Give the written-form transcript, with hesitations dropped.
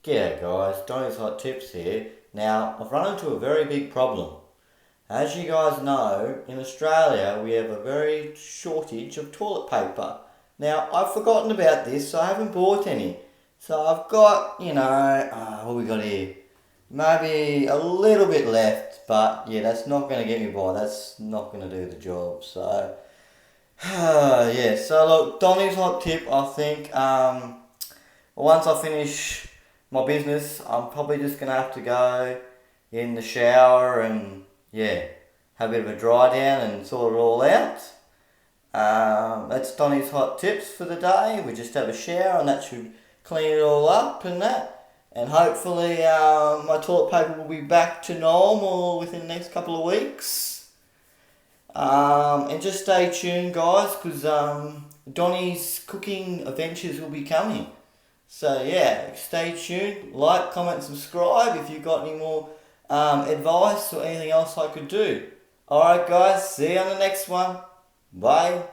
G'day guys, Donny's Hot Tips here. Now, I've run into a very big problem. As you guys know, in Australia we have a very shortage of toilet paper. Now, I've forgotten about this, so I haven't bought any. So I've got, what we got here? Maybe a little bit left, but yeah, that's not going to get me by. That's not going to do the job. So, yeah, so look, Donny's Hot Tip, I think, once I finish my business, I'm probably just going to have to go in the shower and, yeah, have a bit of a dry down and sort it all out. That's Donny's Hot Tips for the day. We just have a shower and that should clean it all up and that. And hopefully my toilet paper will be back to normal within the next couple of weeks. And just stay tuned, guys, because Donny's cooking adventures will be coming. So yeah, stay tuned, like, comment, subscribe if you've got any more advice or anything else I could do. Alright guys, see you on the next one. Bye.